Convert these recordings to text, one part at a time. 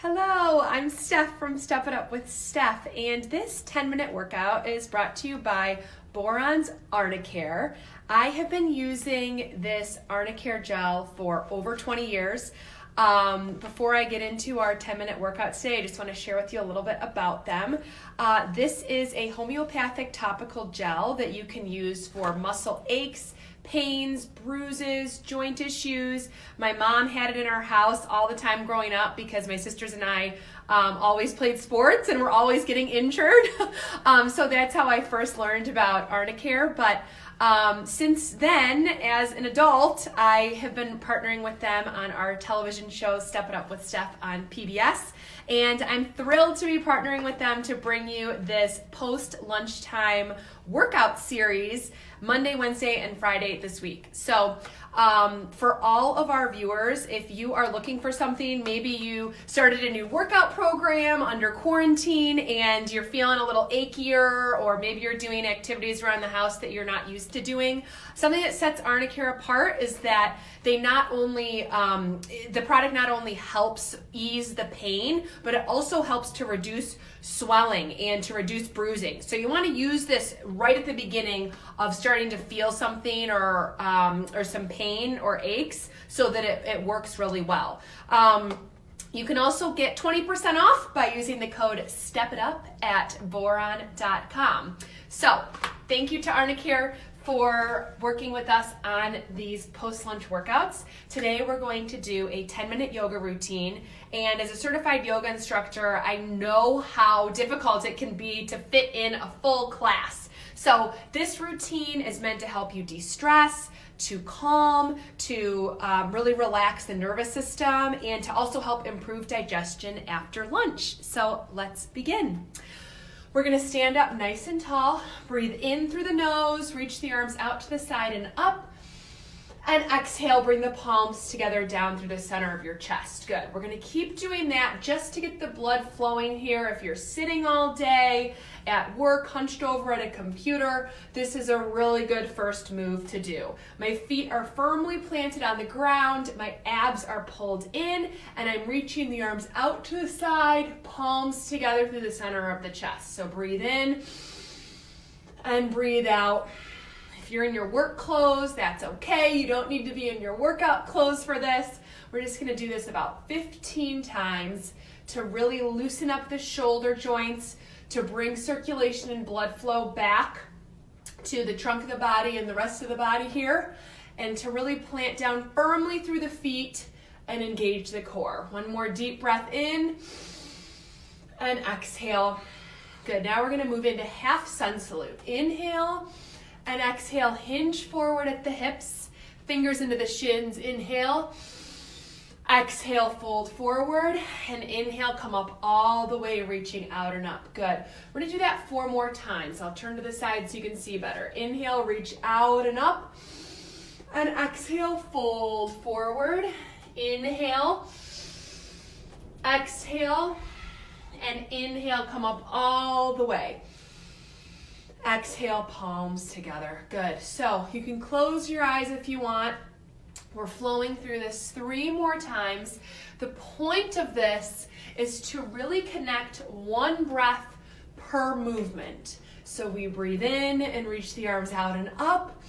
Hello, I'm Steph from Step It Up with Steph, and this 10-minute workout is brought to you by Boiron's Arnicare. I have been using this Arnicare gel for over 20 years. Before I get into our 10-minute workout today, I just want to share with you a little bit about them. This is a homeopathic topical gel that you can use for muscle aches, pains, bruises, joint issues. My mom had it in our house all the time growing up because my sisters and I always played sports and were always getting injured. So that's how I first learned about Arnicare. But since then, as an adult, I have been partnering with them on our television show, Step It Up with Steph on PBS. And I'm thrilled to be partnering with them to bring you this post-lunchtime workout series Monday, Wednesday, and Friday this week. So for all of our viewers, if you are looking for something, maybe you started a new workout program under quarantine and you're feeling a little achier, or maybe you're doing activities around the house that you're not used to doing, something that sets Arnicare apart is that they not only, the product not only helps ease the pain, but it also helps to reduce swelling and to reduce bruising. So you want to use this right at the beginning of starting to feel something or some pain or aches so that it works really well. You can also get 20% off by using the code STEPITUP at boiron.com. So thank you to Arnicare for working with us on these post-lunch workouts. Today we're going to do a 10-minute yoga routine, and as a certified yoga instructor, I know how difficult it can be to fit in a full class. So this routine is meant to help you de-stress, to calm, to really relax the nervous system, and to also help improve digestion after lunch. So let's begin. We're gonna stand up nice and tall, breathe in through the nose, reach the arms out to the side and up, and exhale, bring the palms together down through the center of your chest. Good, we're gonna keep doing that just to get the blood flowing here. If you're sitting all day, at work, hunched over at a computer, this is a really good first move to do. My feet are firmly planted on the ground, my abs are pulled in, and I'm reaching the arms out to the side, palms together through the center of the chest. So breathe in and breathe out. If you're in your work clothes, that's okay. You don't need to be in your workout clothes for this. We're just gonna do this about 15 times to really loosen up the shoulder joints, to bring circulation and blood flow back to the trunk of the body and the rest of the body here, and to really plant down firmly through the feet and engage the core. One more deep breath in and exhale. Good, now we're gonna move into half sun salute. Inhale and exhale, hinge forward at the hips, fingers into the shins, inhale. Exhale, fold forward, and inhale, come up all the way, reaching out and up. Good. We're gonna do that 4 more times. I'll turn to the side so you can see better. Inhale, reach out and up, and exhale, fold forward. Inhale, exhale, and inhale, come up all the way. Exhale, palms together. Good. So you can close your eyes if you want. We're flowing through this 3 more times. The point of this is to really connect 1 breath per movement. So we breathe in and reach the arms out and up,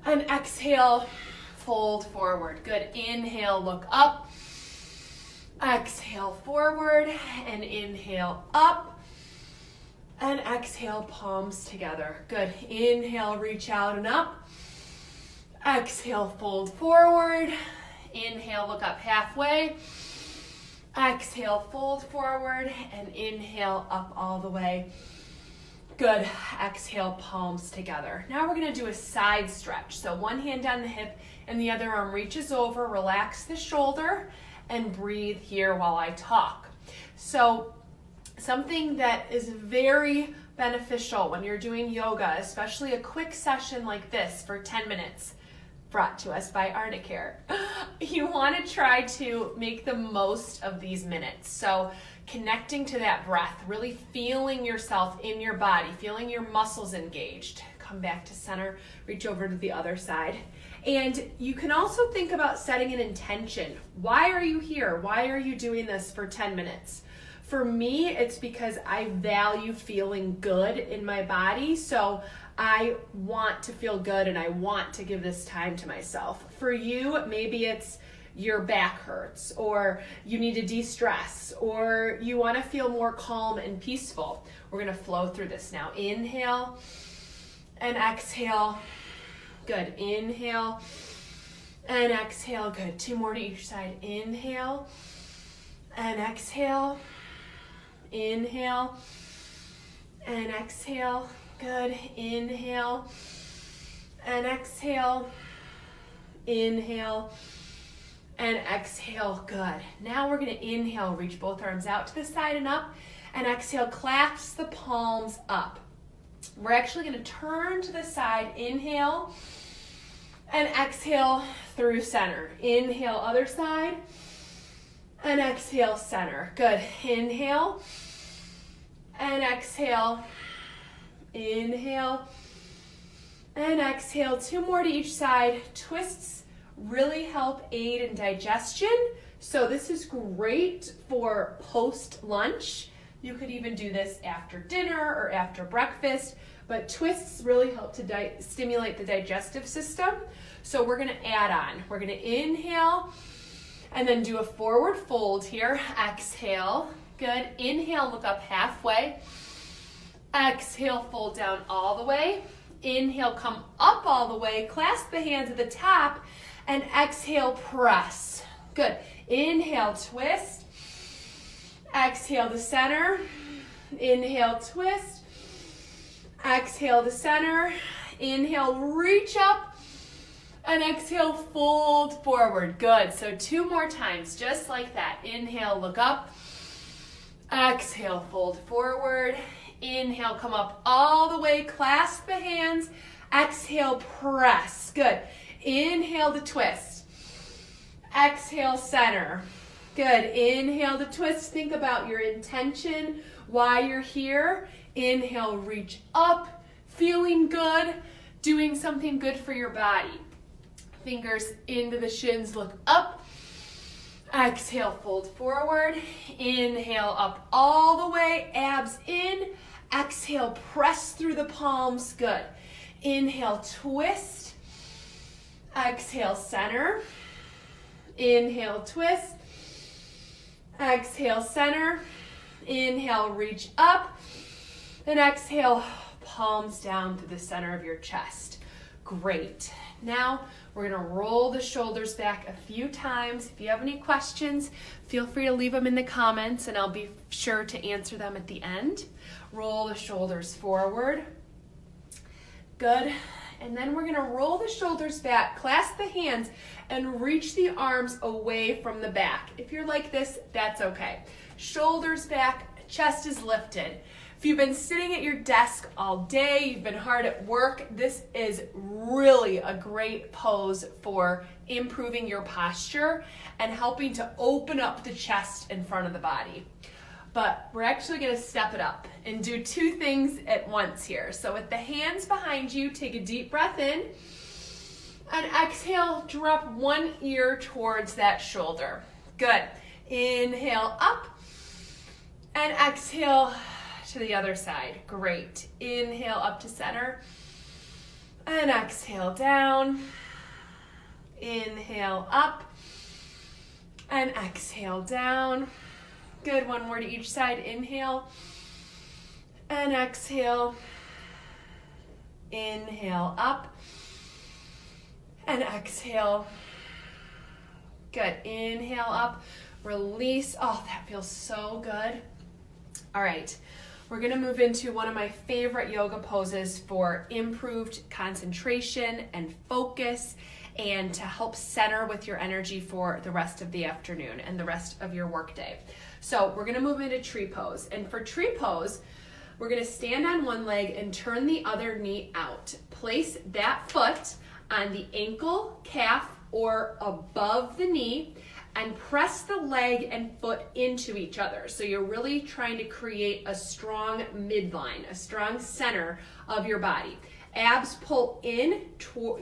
and exhale, fold forward. Good. Inhale, look up. Exhale, forward, and inhale, up, and exhale, palms together. Good. Inhale, reach out and up. Exhale, fold forward. Inhale, look up halfway. Exhale, fold forward, and inhale, up all the way. Good. Exhale, palms together. Now we're gonna do a side stretch. So one hand on the hip and the other arm reaches over, relax the shoulder, and breathe here while I talk. So something that is very beneficial when you're doing yoga, especially a quick session like this for 10 minutes, brought to us by Arnicare. You want to try to make the most of these minutes. So connecting to that breath, really feeling yourself in your body, feeling your muscles engaged. Come back to center, reach over to the other side. And you can also think about setting an intention. Why are you here? Why are you doing this for 10 minutes? For me, it's because I value feeling good in my body. So I want to feel good and I want to give this time to myself. For you, maybe it's your back hurts, or you need to de-stress, or you want to feel more calm and peaceful. We're going to flow through this now. Inhale and exhale. Good. Inhale and exhale. Good. 2 more to each side. Inhale and exhale. Inhale and exhale. Good. Inhale and exhale. Inhale and exhale. Good. Now we're going to inhale, reach both arms out to the side and up, and exhale, clasp the palms up. We're actually going to turn to the side. Inhale and exhale through center. Inhale, other side, and exhale, center. Good. Inhale and exhale. Inhale and exhale. 2 more to each side. Twists really help aid in digestion. So this is great for post-lunch. You could even do this after dinner or after breakfast, but twists really help to stimulate the digestive system. So we're going to add on. We're going to inhale and then do a forward fold here. Exhale. Good. Inhale, look up halfway. Exhale, fold down all the way. Inhale, come up all the way. Clasp the hands at the top and exhale, press. Good. Inhale, twist. Exhale to center. Inhale, twist. Exhale to center. Inhale, reach up. And exhale, fold forward. Good. So 2 more times, just like that. Inhale, look up. Exhale, fold forward. Inhale, come up all the way. Clasp the hands. Exhale, press. Good. Inhale to twist. Exhale, center. Good. Inhale to twist. Think about your intention, why you're here. Inhale, reach up, feeling good, doing something good for your body. Fingers into the shins, look up. Exhale, fold forward. Inhale, up all the way, abs in. Exhale, press through the palms. Good. Inhale, twist. Exhale, center. Inhale, twist. Exhale, center. Inhale, reach up. And exhale, palms down through the center of your chest. Great. Now we're going to roll the shoulders back a few times. If you have any questions, feel free to leave them in the comments and I'll be sure to answer them at the end. Roll the shoulders forward. Good. And then we're going to roll the shoulders back, clasp the hands, and reach the arms away from the back. If you're like this, that's okay. Shoulders back, chest is lifted. If you've been sitting at your desk all day, you've been hard at work, this is really a great pose for improving your posture and helping to open up the chest in front of the body. But we're actually going to step it up and do 2 things at once here. So with the hands behind you, take a deep breath in and exhale, drop one ear towards that shoulder. Good. Inhale up and exhale to the other side. Great. Inhale up to center and exhale down. Inhale up and exhale down. Good. 1 more to each side. Inhale and exhale. Inhale up and exhale. Good. Inhale up. Release. Oh, that feels so good. All right. We're going to move into one of my favorite yoga poses for improved concentration and focus and to help center with your energy for the rest of the afternoon and the rest of your workday. So we're going to move into tree pose. And for tree pose, we're going to stand on one leg and turn the other knee out. Place that foot on the ankle, calf, or above the knee, and press the leg and foot into each other. So you're really trying to create a strong midline, a strong center of your body. Abs pull in,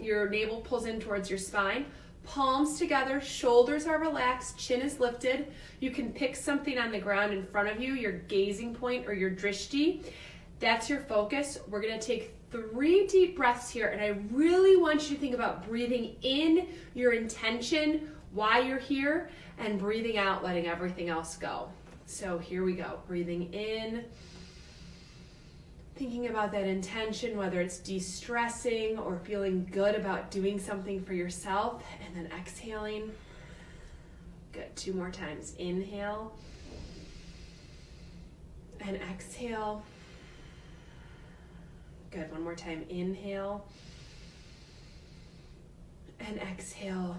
your navel pulls in towards your spine. Palms together, shoulders are relaxed, chin is lifted. You can pick something on the ground in front of you, your gazing point or your drishti. That's your focus. We're gonna take 3 deep breaths here, and I really want you to think about breathing in your intention, why you're here, and breathing out, letting everything else go. So here we go, breathing in, thinking about that intention, whether it's de-stressing or feeling good about doing something for yourself, and then exhaling. Good, 2 more times. Inhale and exhale. Good, 1 more time. Inhale and exhale.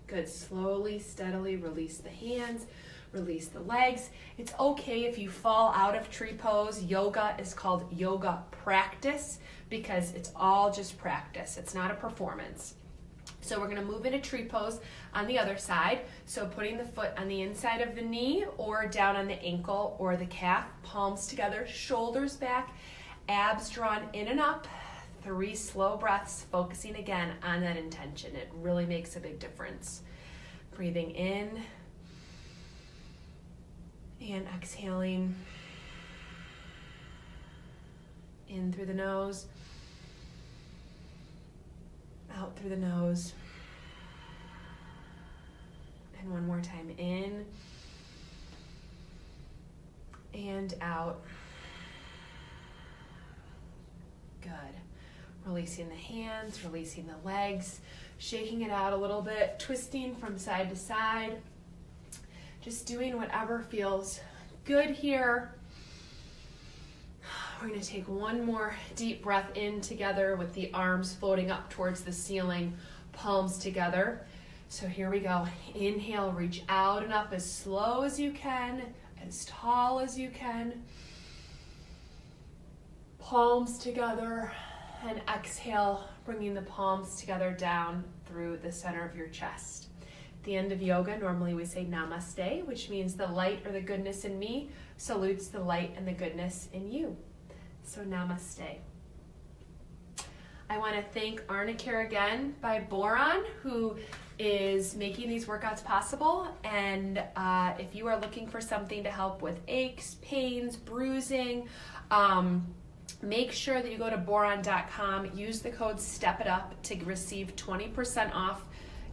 Good, slowly, steadily release the hands, release the legs. It's okay if you fall out of tree pose. Yoga is called yoga practice because it's all just practice. It's not a performance. So we're gonna move into tree pose on the other side. So putting the foot on the inside of the knee or down on the ankle or the calf, palms together, shoulders back, abs drawn in and up. 3 slow breaths, focusing again on that intention. It really makes a big difference. Breathing in and exhaling. In through the nose, out through the nose. And 1 more time, in and out. Good. Releasing the hands, releasing the legs, shaking it out a little bit, twisting from side to side. Just doing whatever feels good here. We're going to take 1 more deep breath in together with the arms floating up towards the ceiling, palms together. So here we go. Inhale, reach out and up as slow as you can, as tall as you can. Palms together, and exhale, bringing the palms together down through the center of your chest. At the end of yoga, normally we say namaste, which means the light or the goodness in me salutes the light and the goodness in you. So namaste. I want to thank Arnicare again by Boiron, who is making these workouts possible. And if you are looking for something to help with aches, pains, bruising, make sure that you go to boiron.com, use the code STEPITUP to receive 20% off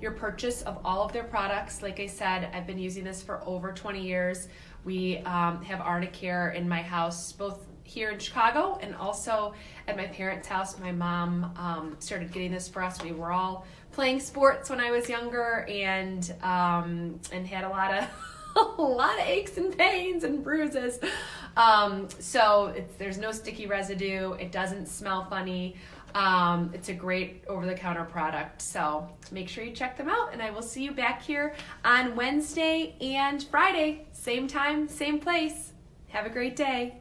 your purchase of all of their products. Like I said, I've been using this for over 20 years. We have Arnicare in my house, both here in Chicago and also at my parents' house. My mom started getting this for us. We were all playing sports when I was younger and had a lot of aches and pains and bruises. So there's no sticky residue. It doesn't smell funny. It's a great over-the-counter product. So make sure you check them out, and I will see you back here on Wednesday and Friday. Same time, same place. Have a great day.